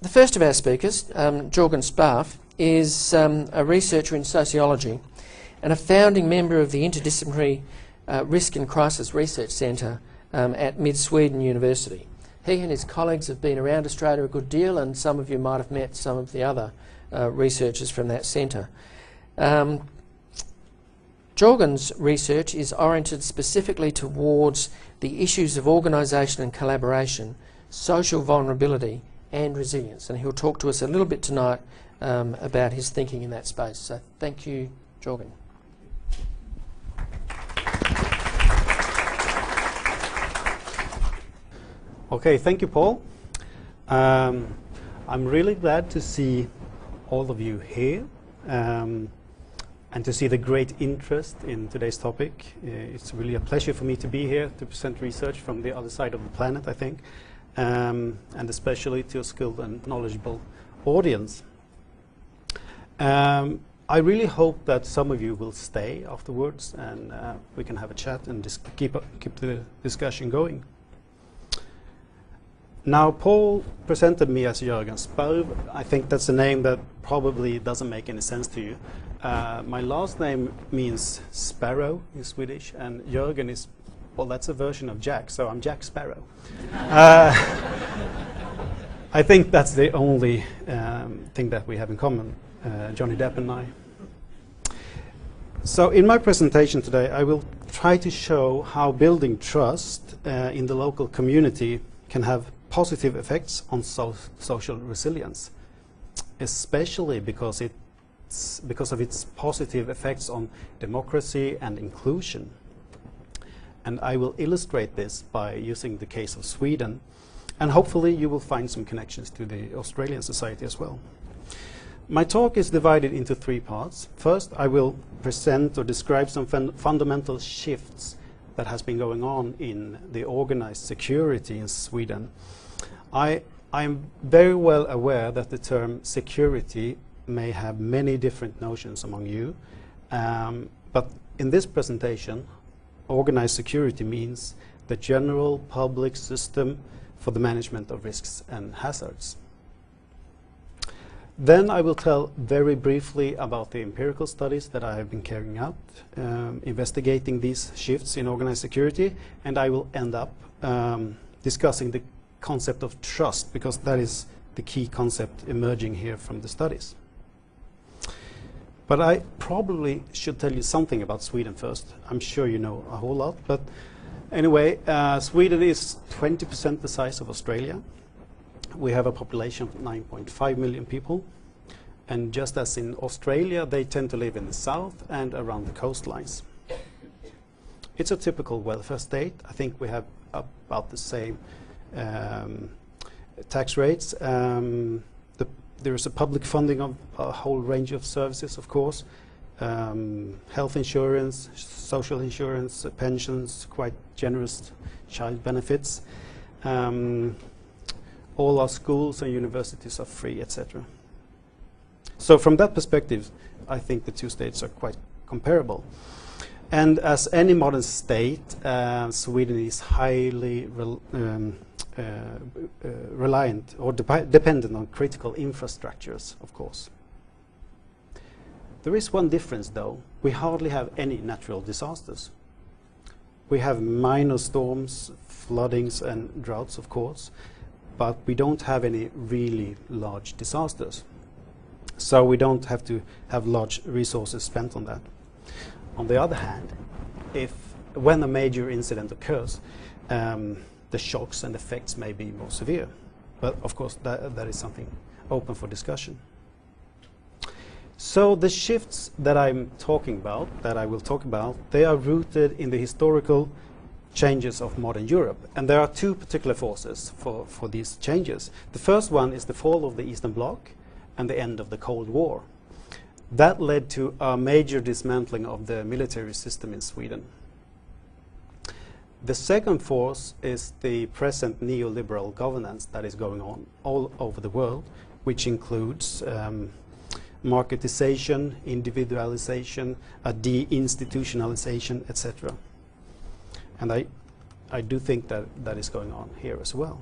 The first of our speakers, Jörgen Sparf, is a researcher in sociology and a founding member of the Interdisciplinary Risk and Crisis Research Centre at Mid-Sweden University. He and his colleagues have been around Australia a good deal, and some of you might have met some of the other researchers from that centre. Jörgen's research is oriented specifically towards the issues of organisation and collaboration, social vulnerability and resilience, and he'll talk to us a little bit tonight about his thinking in that space. So thank you, Jörgen. Okay, thank you, Paul. I'm really glad to see all of you here and to see the great interest in today's topic. It's really a pleasure for me to be here to present research from the other side of the planet, I think, and especially to a skilled and knowledgeable audience. I really hope that some of you will stay afterwards and we can have a chat and just keep the discussion going. Now, Paul presented me as Jörgen Sparf. I think that's a name that probably doesn't make any sense to you. My last name means sparrow in Swedish, and Jörgen is, well, that's a version of Jack, so I'm Jack Sparrow. I think that's the only thing that we have in common, Johnny Depp and I. So in my presentation today, I will try to show how building trust in the local community can have positive effects on social resilience, especially because of its positive effects on democracy and inclusion. And I will illustrate this by using the case of Sweden, and hopefully you will find some connections to the Australian society as well. My talk is divided into three parts. First, I will present or describe some fundamental shifts that has been going on in the organized security in Sweden. I am very well aware that the term security may have many different notions among you, but in this presentation, organized security means the general public system for the management of risks and hazards. Then I will tell very briefly about the empirical studies that I have been carrying out, investigating these shifts in organized security, and I will end up discussing the concept of trust, because that is the key concept emerging here from the studies. But I probably should tell you something about Sweden first. I'm sure you know a whole lot, but anyway, Sweden is 20% the size of Australia. We have a population of 9.5 million people, and just as in Australia, they tend to live in the south and around the coastlines. It's a typical welfare state. I think we have about the same tax rates. There is a public funding of a whole range of services, of course. Health insurance, social insurance, pensions, quite generous child benefits. All our schools and universities are free, etc. So from that perspective, I think the two states are quite comparable. And as any modern state, Sweden is highly reliant or dependent on critical infrastructures, of course. There is one difference, though. We hardly have any natural disasters. We have minor storms, floodings, and droughts, of course, but we don't have any really large disasters. So we don't have to have large resources spent on that. On the other hand, when a major incident occurs, the shocks and effects may be more severe. But of course, that is something open for discussion. So the shifts that I'm talking about, that I will talk about, they are rooted in the historical changes of modern Europe. And there are two particular forces for these changes. The first one is the fall of the Eastern Bloc and the end of the Cold War. That led to a major dismantling of the military system in Sweden. The second force is the present neoliberal governance that is going on all over the world, which includes marketization, individualization, a deinstitutionalization, etc. And I do think that that is going on here as well,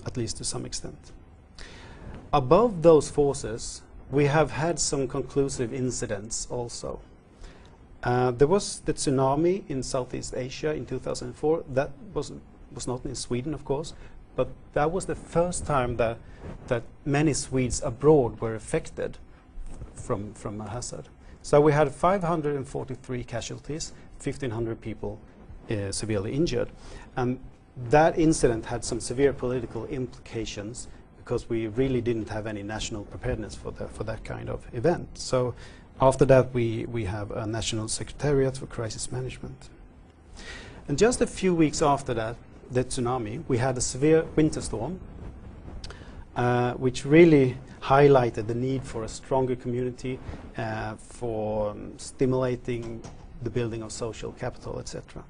at least to some extent. above those forces, we have had some conclusive incidents also. There was the tsunami in Southeast Asia in 2004. That was not in Sweden, of course, but that was the first time that many Swedes abroad were affected from a hazard. So we had 543 casualties, 1,500 people severely injured, and that incident had some severe political implications because we really didn't have any national preparedness for that kind of event. So after that, we have a National Secretariat for Crisis Management. And just a few weeks after that, the tsunami, we had a severe winter storm, which really highlighted the need for a stronger community, for stimulating the building of social capital, etc.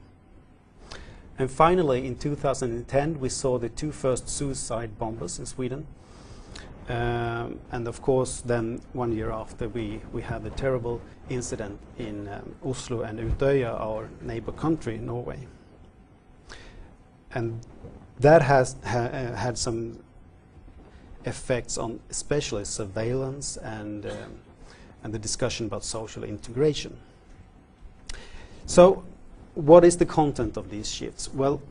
And finally, in 2010, we saw the two first suicide bombers in Sweden. And of course, then 1 year after, we had the terrible incident in Oslo and Utøya, our neighbor country, Norway. And that has had some effects on especially surveillance and the discussion about social integration. So what is the content of these shifts? Well,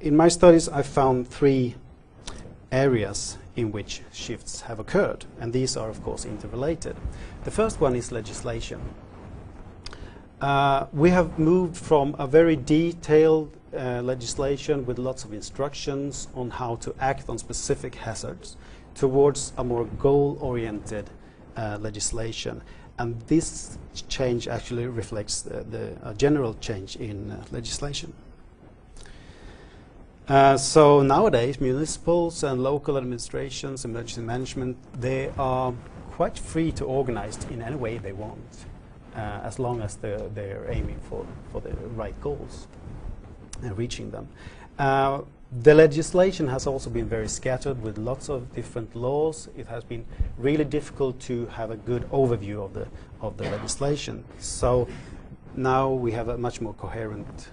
in my studies, I found 3 areas in which shifts have occurred, and these are, of course, interrelated. The first one is legislation. We have moved from a very detailed legislation with lots of instructions on how to act on specific hazards towards a more goal-oriented legislation. And this change actually reflects the general change in legislation. So nowadays, municipals and local administrations, emergency management, they are quite free to organize in any way they want, as long as they're aiming for the right goals and reaching them. The legislation has also been very scattered with lots of different laws. It has been really difficult to have a good overview of the legislation. So now we have a much more coherent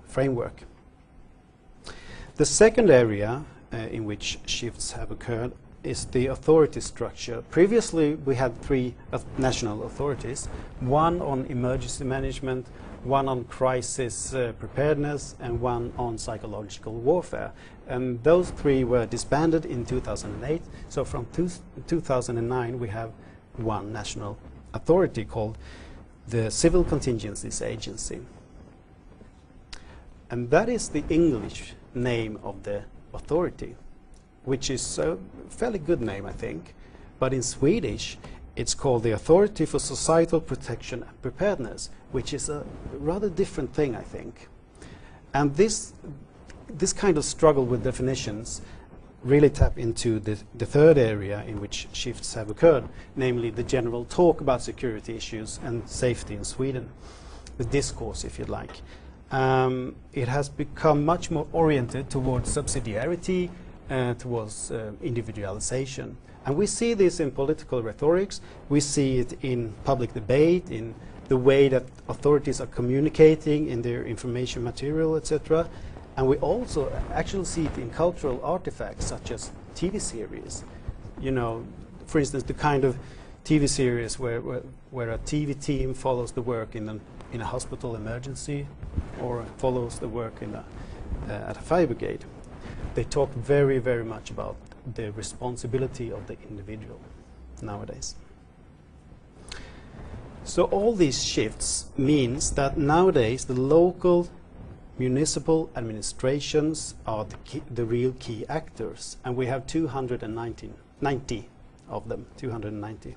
framework. The second area in which shifts have occurred is the authority structure. Previously, we had 3 national authorities, one on emergency management, one on crisis preparedness, and one on psychological warfare. And those 3 were disbanded in 2008. So from 2009, we have one national authority called the Civil Contingencies Agency. And that is the English name of the authority, which is a fairly good name, I think. But in Swedish, it's called the Authority for Societal Protection and Preparedness, which is a rather different thing, I think. And this kind of struggle with definitions really tap into the third area in which shifts have occurred, namely the general talk about security issues and safety in Sweden, the discourse, if you like. It has become much more oriented towards subsidiarity, towards individualization. And we see this in political rhetorics, we see it in public debate, in the way that authorities are communicating in their information material, etc. And we also actually see it in cultural artifacts such as TV series. You know, for instance, the kind of TV series where a TV team follows the work in a hospital emergency or follows the work at a fire brigade. They talk very, very much about the responsibility of the individual nowadays. So all these shifts means that nowadays the local municipal administrations are the real key actors, and we have 290 of them, 290.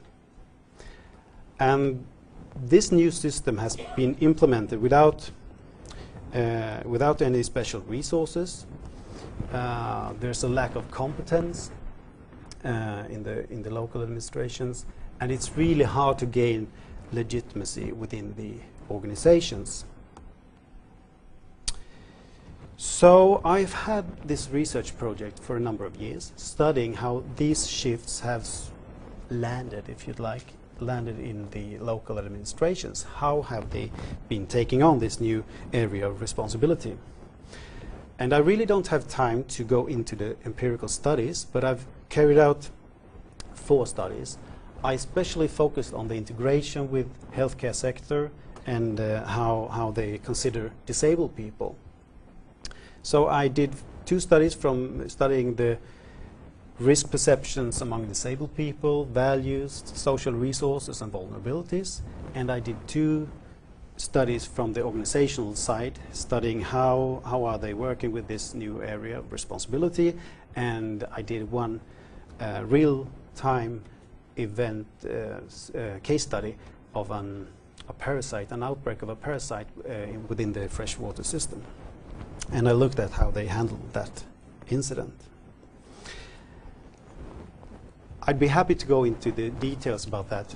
And this new system has been implemented without any special resources. There's a lack of competence in the local administrations, and it's really hard to gain legitimacy within the organizations. So I've had this research project for a number of years, studying how these shifts have landed, if you'd like, landed in the local administrations. How have they been taking on this new area of responsibility? And I really don't have time to go into the empirical studies, but I've carried out 4 studies. I especially focused on the integration with healthcare sector and how they consider disabled people. So I did 2 studies from studying the risk perceptions among disabled people, values, social resources and vulnerabilities, and I did 2 studies from the organizational side, studying how are they working with this new area of responsibility, and I did 1 real-time event case study of a parasite, an outbreak of a parasite within the freshwater system. And I looked at how they handled that incident. I'd be happy to go into the details about that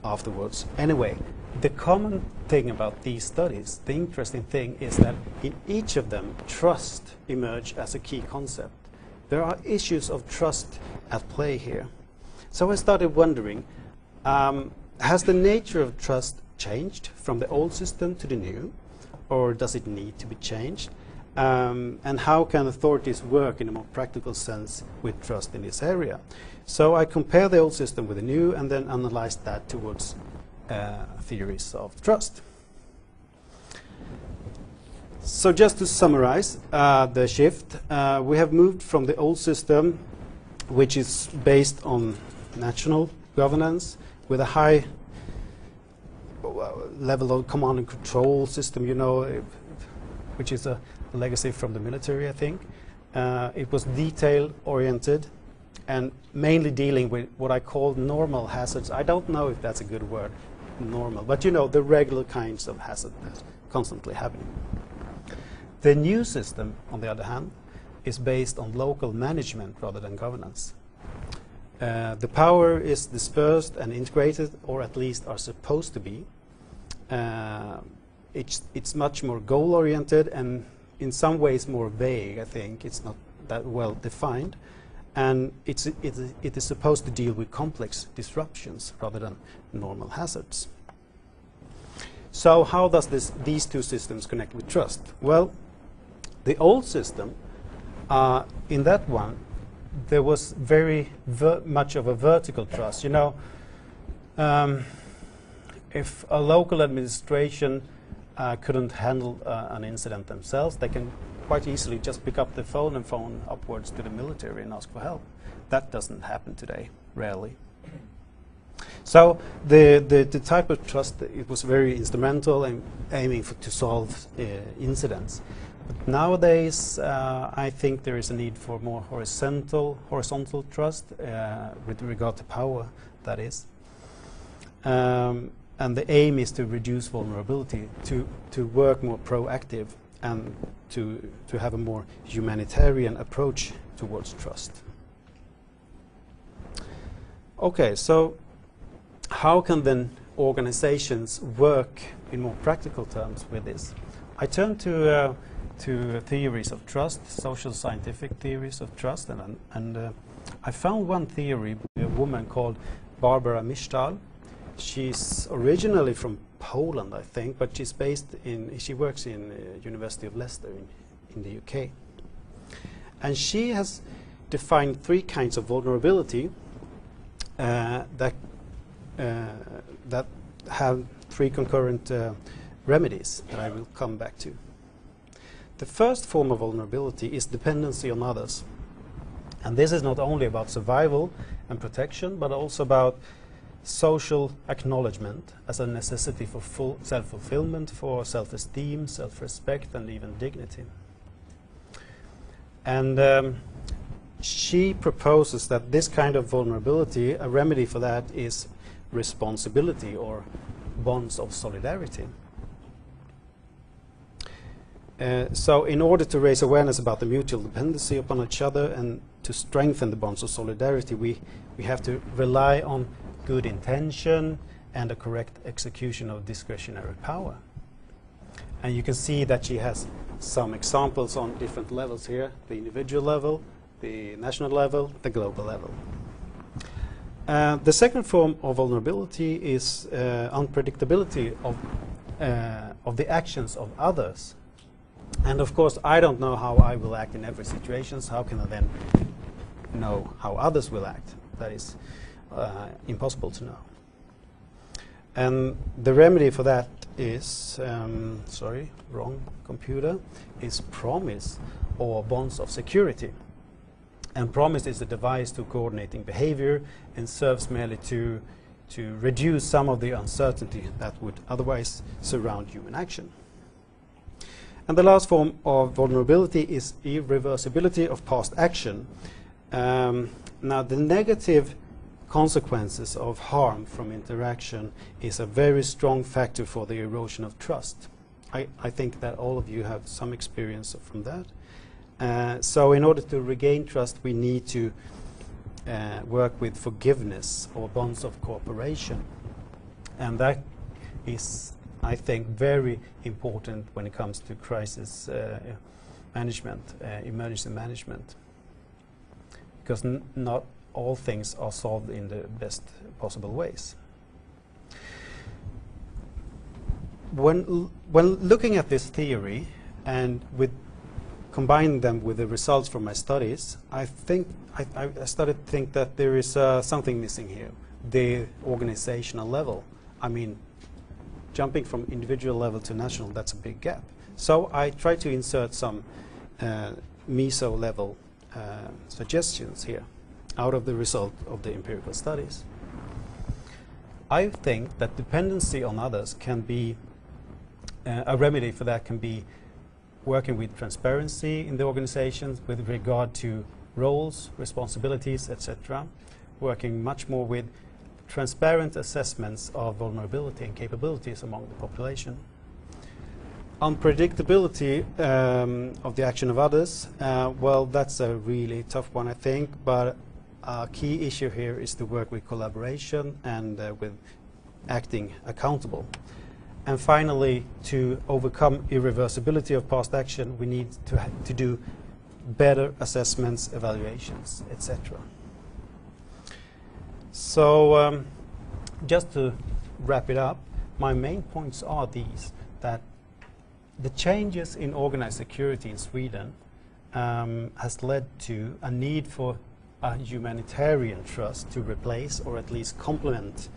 afterwards. Anyway, the common thing about these studies, the interesting thing is that in each of them, trust emerged as a key concept. There are issues of trust at play here. So I started wondering, has the nature of trust changed from the old system to the new, or does it need to be changed? And how can authorities work in a more practical sense with trust in this area? So I compare the old system with the new and then analyze that towards theories of trust. So just to summarize the shift, we have moved from the old system, which is based on national governance with a high level of command and control system, you know, which is a legacy from the military, I think. It was detail-oriented and mainly dealing with what I call normal hazards. I don't know if that's a good word, normal, but you know, the regular kinds of hazards that are constantly happening. The new system, on the other hand, is based on local management rather than governance. The power is dispersed and integrated, or at least are supposed to be. It's much more goal-oriented and in some ways more vague, I think. It's not that well defined. And it is supposed to deal with complex disruptions rather than normal hazards. So how does these 2 systems connect with trust? Well, the old system, in that one, there was very much of a vertical trust. You know, if a local administration couldn't handle an incident themselves, they can quite easily just pick up the phone and phone upwards to the military and ask for help. That doesn't happen today, rarely. So the type of trust, it was very instrumental in aiming to solve incidents. But nowadays, I think there is a need for more horizontal trust with regard to power, that is. And the aim is to reduce vulnerability, to work more proactive, and to have a more humanitarian approach towards trust. Okay, so how can then organizations work in more practical terms with this? I turn to theories of trust, social scientific theories of trust, and I found one theory by a woman called Barbara Misztal. She's originally from Poland, I think, but she works in University of Leicester in the UK. And she has defined 3 kinds of vulnerability that have 3 concurrent remedies that I will come back to. The first form of vulnerability is dependency on others. And this is not only about survival and protection, but also about social acknowledgement as a necessity for full self-fulfillment, for self-esteem, self-respect, and even dignity. And she proposes that this kind of vulnerability, a remedy for that is responsibility or bonds of solidarity. So in order to raise awareness about the mutual dependency upon each other and to strengthen the bonds of solidarity, we have to rely on good intention and a correct execution of discretionary power. And you can see that she has some examples on different levels here: the individual level, the national level, the global level. The second form of vulnerability is unpredictability of the actions of others. And of course, I don't know how I will act in every situation. How can I then know how others will act? That is impossible to know. And the remedy for that is, sorry, wrong computer, is promise or bonds of security. And promise is a device to coordinating behavior and serves merely to reduce some of the uncertainty that would otherwise surround human action. And the last form of vulnerability is irreversibility of past action. Now, the negative consequences of harm from interaction is a very strong factor for the erosion of trust. I think that all of you have some experience from that. So in order to regain trust, we need to work with forgiveness or bonds of cooperation. And that is, I think, very important when it comes to crisis management, emergency management. Because not all things are solved in the best possible ways. When looking at this theory and combining them with the results from my studies, I started to think that there is something missing here, the organizational level. I mean, jumping from individual level to national, that's a big gap. So I tried to insert some meso level suggestions here out of the result of the empirical studies. I think that dependency on others can be a remedy for that can be working with transparency in the organizations with regard to roles, responsibilities, etc. Working much more with transparent assessments of vulnerability and capabilities among the population. Unpredictability of the action of others, well, that's a really tough one, I think, but a key issue here is to work with collaboration and with acting accountable. And finally, to overcome irreversibility of past action, we need to do better assessments, evaluations, etc. So just to wrap it up, my main points are these, that the changes in organized security in Sweden has led to a need for a humanitarian trust to replace or at least complement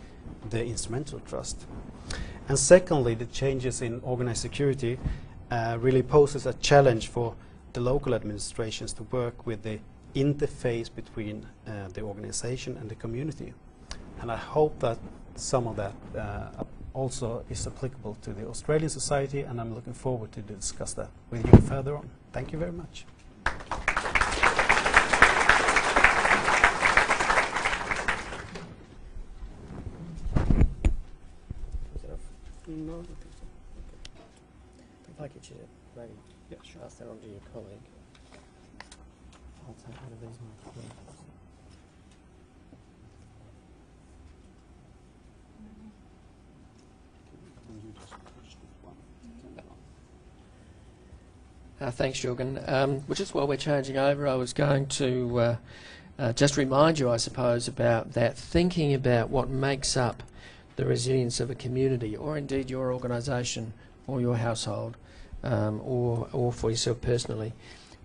the instrumental trust. And secondly, the changes in organized security really poses a challenge for the local administrations to work with the interface between the organization and the community. And I hope that some of that also is applicable to the Australian society, and I'm looking forward to discuss that with you further on. Thank you very much. No, I don't think so. Okay. If I get you to maybe pass that on to your colleague. I'll take one of these ones. Thanks, Jörgen. Well, just while we're changing over, I was going to just remind you, I suppose, about that, thinking about what makes up the resilience of a community, or indeed your organisation or your household, or for yourself personally.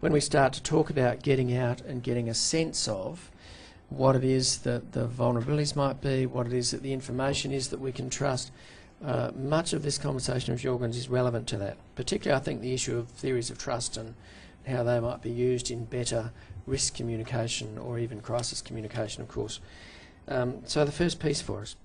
When we start to talk about getting out and getting a sense of what it is that the vulnerabilities might be, what it is that the information is that we can trust, much of this conversation of Jörgen's is relevant to that. Particularly, I think, the issue of theories of trust and how they might be used in better risk communication or even crisis communication, of course. So the first piece for us.